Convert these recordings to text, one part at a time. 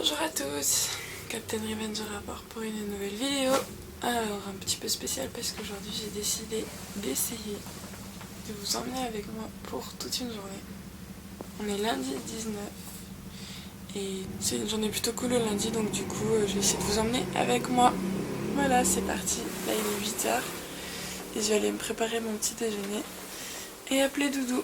Bonjour à tous, Captain Revenge rapport pour une nouvelle vidéo. Alors un petit peu spécial parce qu'aujourd'hui j'ai décidé d'essayer de vous emmener avec moi pour toute une journée. On est lundi 19 et c'est une journée plutôt cool le lundi, donc du coup je vais essayer de vous emmener avec moi. Voilà, c'est parti, là il est 8h et je vais aller me préparer mon petit déjeuner et appeler Doudou.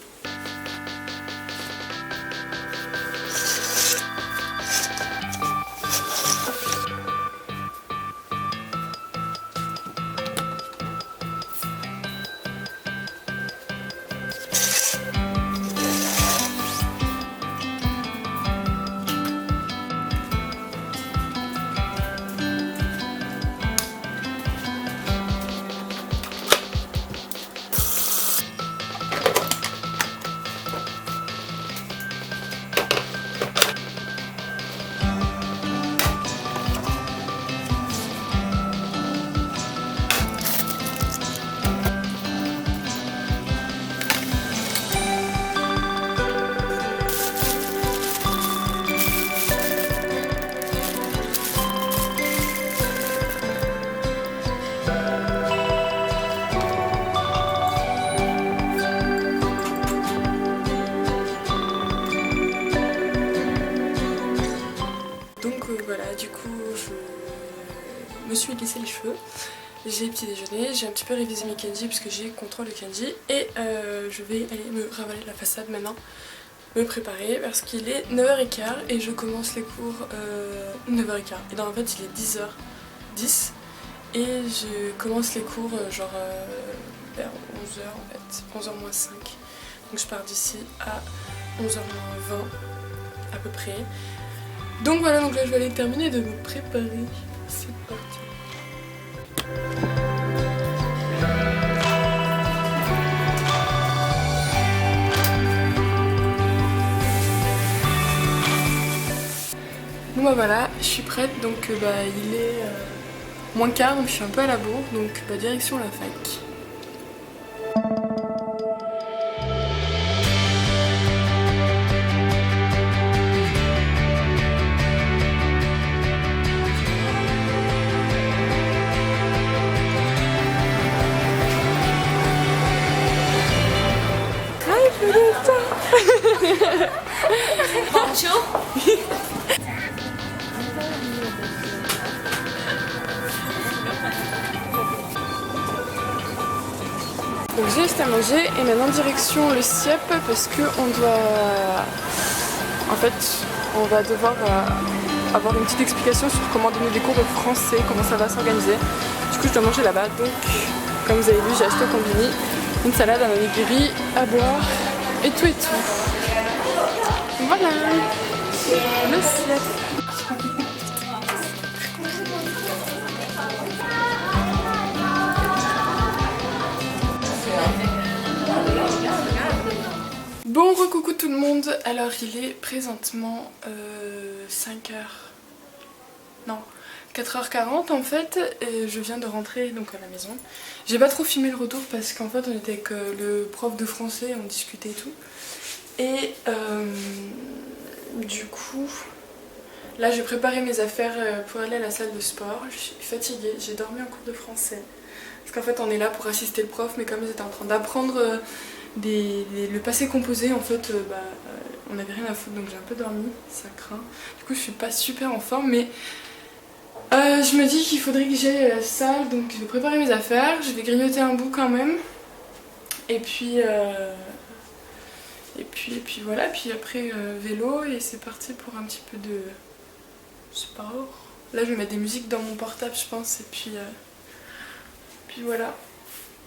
Voilà, du coup je me suis lissé les cheveux, j'ai petit déjeuner, j'ai un petit peu révisé mes kanji puisque j'ai contrôle de kanji et je vais aller me ravaler la façade maintenant, me préparer parce qu'il est 9h15 et je commence les cours 9h15 et dans en fait il est 10h10 et je commence les cours genre vers 11h en fait, 11h moins 5, donc je pars d'ici à 11h moins 20 à peu près. Donc voilà, donc là je vais aller terminer de me préparer. C'est parti. Bon bah voilà, je suis prête, donc il est moins quart, donc je suis un peu à la bourre, donc direction la fac. Bonjour. Donc j'ai juste à manger et maintenant direction le CIEP parce que on doit... En fait, on va devoir avoir une petite explication sur comment donner des cours de français, comment ça va s'organiser. Du coup je dois manger là-bas, donc comme vous avez vu j'ai acheté au combini une salade, un onigiri, à boire et tout et tout. Voilà, le CIEP. Bon, recoucou tout le monde, alors il est présentement 5h, non 4h40 en fait, et je viens de rentrer donc à la maison. J'ai pas trop filmé le retour parce qu'en fait on était avec le prof de français, on discutait et tout. Et du coup, là j'ai préparé mes affaires pour aller à la salle de sport, je suis fatiguée, j'ai dormi en cours de français. Parce qu'en fait on est là pour assister le prof, mais comme ils étaient en train d'apprendre le passé composé en fait on avait rien à foutre, donc j'ai un peu dormi, ça craint. Du coup je suis pas super en forme, mais je me dis qu'il faudrait que j'aille à la salle, donc je vais préparer mes affaires, je vais grignoter un bout quand même. Et puis voilà, puis après vélo et c'est parti pour un petit peu de sport. Là je vais mettre des musiques dans mon portable je pense et puis voilà.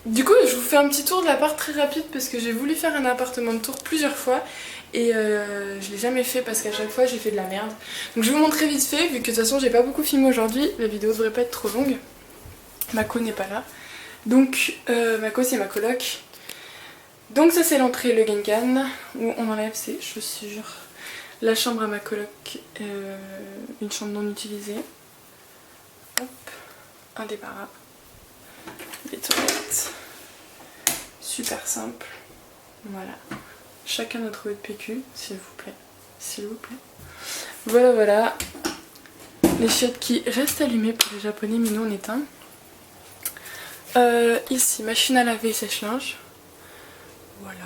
Du coup je vous fais un petit tour de l'appart très rapide parce que j'ai voulu faire un appartement de tour plusieurs fois et je l'ai jamais fait parce qu'à chaque fois j'ai fait de la merde. Donc je vais vous montrer vite fait vu que de toute façon j'ai pas beaucoup filmé aujourd'hui, la vidéo devrait pas être trop longue. Mako n'est pas là. Donc Mako c'est ma coloc. Donc ça c'est l'entrée, le genkan où on enlève ses chaussures. La chambre à ma coloc, une chambre non utilisée. Hop, un débarras. Les toilettes. Super simple. Voilà. Chacun notre PQ, s'il vous plaît. S'il vous plaît. Voilà, voilà. Les chiottes qui restent allumées pour les japonais, mais nous on éteint. Ici, machine à laver, sèche-linge. Voilà.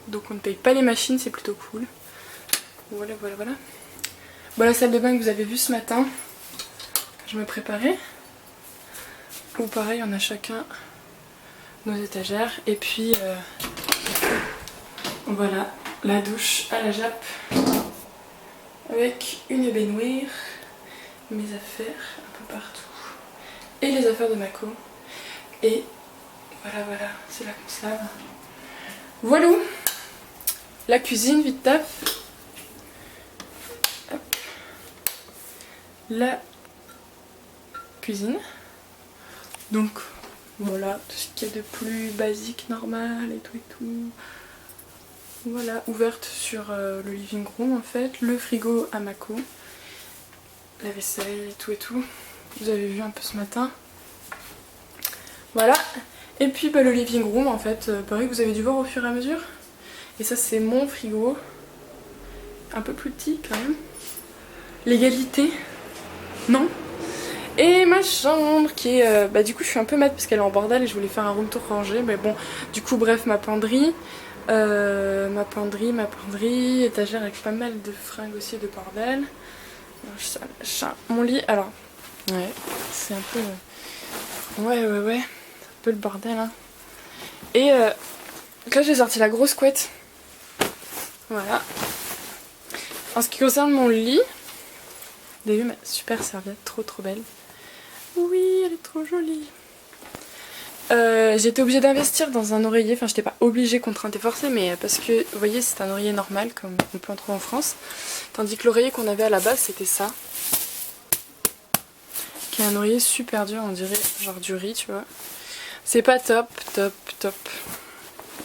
Donc on ne paye pas les machines, c'est plutôt cool. Voilà. Bon, la salle de bain que vous avez vue ce matin, je me préparais. Ou pareil, on a chacun nos étagères. Et puis, voilà, la douche à la jappe. Avec une baignoire, mes affaires un peu partout. Et les affaires de Mako. Et voilà, c'est là qu'on se lave. Voilà. La cuisine, vite taf. Hop. La cuisine. Donc voilà, tout ce qu'il y a de plus basique, normal et tout. Voilà, ouverte sur le living room en fait. Le frigo à Mako. La vaisselle et tout. Vous avez vu un peu ce matin. Voilà. Et puis le living room en fait, pareil que vous avez dû voir au fur et à mesure. Et ça c'est mon frigo. Un peu plus petit quand même. L'égalité. Non. Et ma chambre qui est... du coup je suis un peu mad parce qu'elle est en bordel et je voulais faire un room tour rangé. Mais bon, du coup bref, ma penderie. Ma penderie, étagère avec pas mal de fringues aussi de bordel. Mon lit, alors... Ouais, c'est un peu... Ouais. C'est un peu le bordel hein. Et là j'ai sorti la grosse couette. Voilà. En ce qui concerne mon lit, vous avez vu ma super serviette, trop belle. Oui, elle est trop jolie. J'étais obligée d'investir dans un oreiller, enfin j'étais pas obligée, contrainte et forcée, mais parce que vous voyez c'est un oreiller normal comme on peut en trouver en France. Tandis que l'oreiller qu'on avait à la base c'était ça. Qui est un oreiller super dur, on dirait genre du riz tu vois. C'est pas top.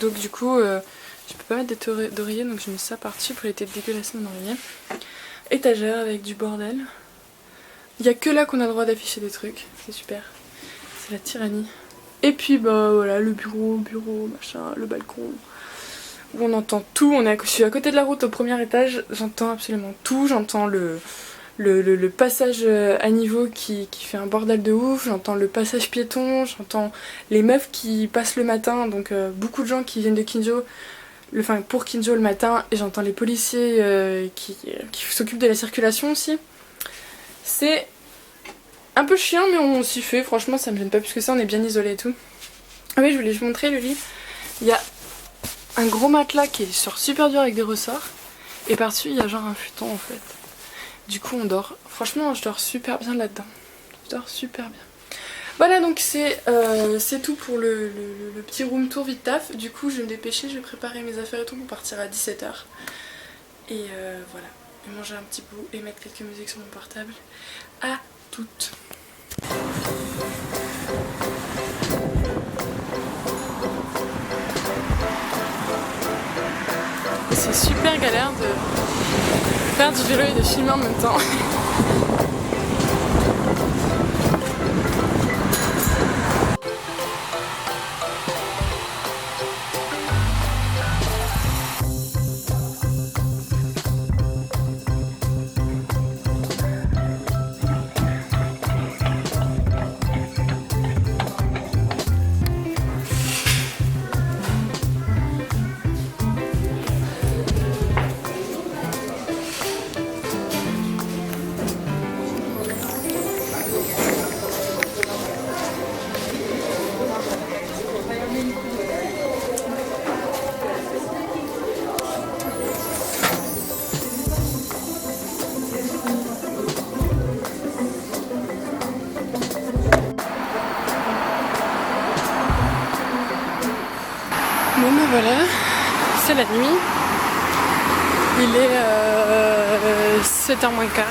Donc du coup je peux pas mettre d'oreiller donc je mets ça par-dessus pour éviter de dégueulasser mon oreiller. Étagère avec du bordel. Il y a que là qu'on a le droit d'afficher des trucs, c'est super. C'est la tyrannie. Et puis voilà le bureau, machin, le balcon. Où on entend tout, je suis à côté de la route au premier étage, j'entends absolument tout, j'entends le passage à niveau qui fait un bordel de ouf, j'entends le passage piéton, j'entends les meufs qui passent le matin, donc beaucoup de gens qui viennent de Kinjo, pour Kinjo le matin, et j'entends les policiers qui s'occupent de la circulation aussi. C'est un peu chiant mais on s'y fait, franchement ça me gêne pas plus que ça, on est bien isolé et tout. Ah oui, je voulais vous montrer le lit. Il y a un gros matelas qui est super dur avec des ressorts, et par-dessus il y a genre un futon en fait. Du coup on dort, franchement je dors super bien là-dedans, je dors super bien. Voilà donc c'est tout pour le petit room tour vite taf. Du coup je vais me dépêcher, je vais préparer mes affaires et tout pour partir à 17 h. Et voilà, et manger un petit bout et mettre quelques musiques sur mon portable. À toutes. C'est super galère de faire du vélo et de filmer en même temps. Bon ben voilà, c'est la nuit, il est 7h moins quart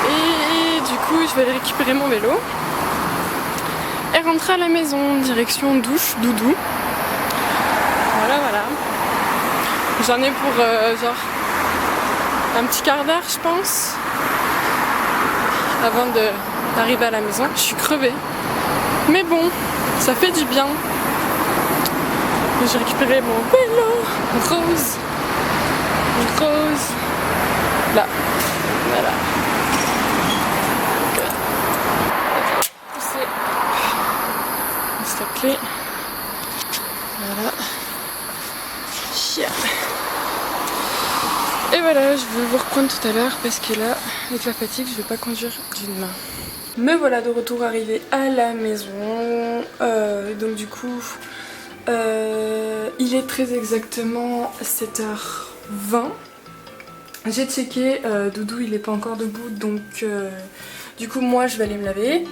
et du coup je vais aller récupérer mon vélo et rentrer à la maison, direction douche, doudou. Voilà. J'en ai pour genre un petit quart d'heure je pense avant d'arriver à la maison. Je suis crevée, mais bon, ça fait du bien. J'ai récupéré mon vélo rose, là, voilà. vais vous reprendre tout à l'heure parce que là, avec la fatigue, je vais pas conduire d'une main. Me voilà de retour arrivée à la maison. Donc du coup, il est très exactement 7h20. J'ai checké, Doudou il est pas encore debout, donc du coup moi je vais aller me laver.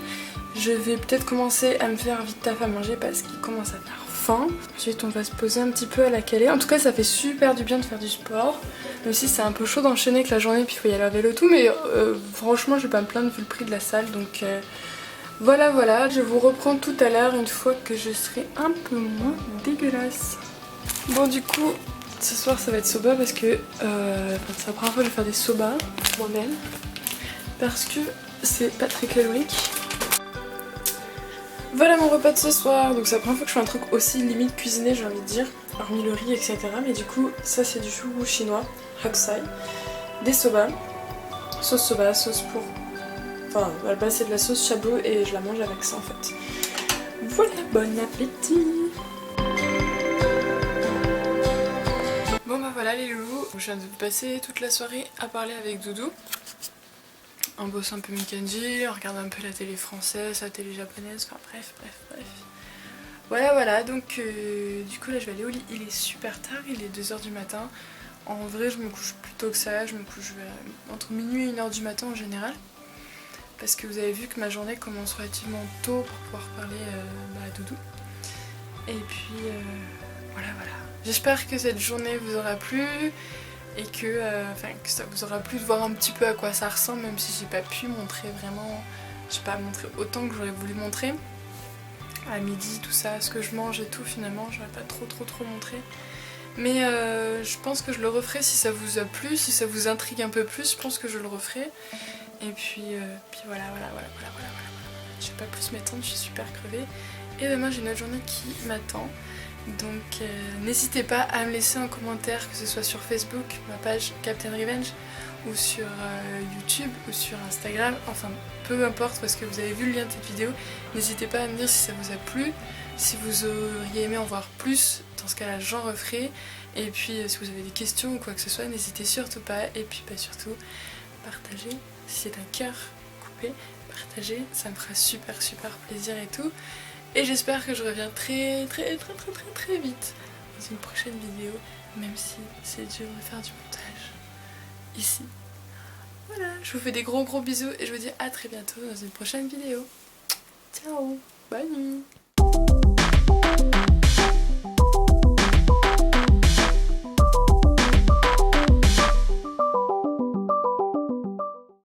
Je vais peut-être commencer à me faire vite taf à manger parce qu'il commence à faire faim. Ensuite on va se poser un petit peu à la calée. En tout cas ça fait super du bien de faire du sport. Même si c'est un peu chaud d'enchaîner avec la journée puis il faut y aller à vélo tout. Mais franchement je vais pas me plaindre vu le prix de la salle. Donc voilà. Je vous reprends tout à l'heure une fois que je serai un peu moins dégueulasse. Bon du coup ce soir ça va être soba parce que c'est la première fois que je vais faire des soba moi-même. Parce que c'est pas très calorique. Voilà mon repas de ce soir, donc c'est la première fois que je fais un truc aussi limite cuisiné j'ai envie de dire, hormis le riz etc. Mais du coup ça c'est du chou chinois, haksai, des soba, sauce pour... Enfin à la base c'est de la sauce chabot et je la mange avec ça en fait. Voilà, bon appétit. Bon bah voilà les loulous, je viens de passer toute la soirée à parler avec Doudou. On bosse un peu Mikanji, on regarde un peu la télé française, la télé japonaise, enfin bref. Voilà, donc du coup là je vais aller au lit, il est super tard, il est 2h du matin. En vrai je me couche plus tôt que ça, je me couche entre minuit et 1h du matin en général. Parce que vous avez vu que ma journée commence relativement tôt pour pouvoir parler à Doudou. Et puis voilà. J'espère que cette journée vous aura plu. Et que ça vous aura plu de voir un petit peu à quoi ça ressemble, même si j'ai pas pu montrer vraiment, j'ai pas montré autant que j'aurais voulu montrer. À midi, tout ça, ce que je mange et tout, finalement, j'aurais pas trop montré. Mais je pense que je le referai si ça vous a plu, si ça vous intrigue un peu plus, je pense que je le referai. Et puis voilà. Je vais pas plus m'étendre, je suis super crevée. Et demain j'ai une autre journée qui m'attend. Donc n'hésitez pas à me laisser un commentaire, que ce soit sur Facebook, ma page Captain Revenge, ou sur YouTube, ou sur Instagram, enfin peu importe parce que vous avez vu le lien de cette vidéo. N'hésitez pas à me dire si ça vous a plu, si vous auriez aimé en voir plus, dans ce cas là j'en referai. Et puis si vous avez des questions ou quoi que ce soit, n'hésitez surtout pas. Et puis surtout, partagez, si c'est un cœur coupé, partagez, ça me fera super plaisir et tout. Et j'espère que je reviens très vite dans une prochaine vidéo, même si c'est dur de faire du montage ici. Voilà, je vous fais des gros bisous et je vous dis à très bientôt dans une prochaine vidéo. Ciao, bonne nuit.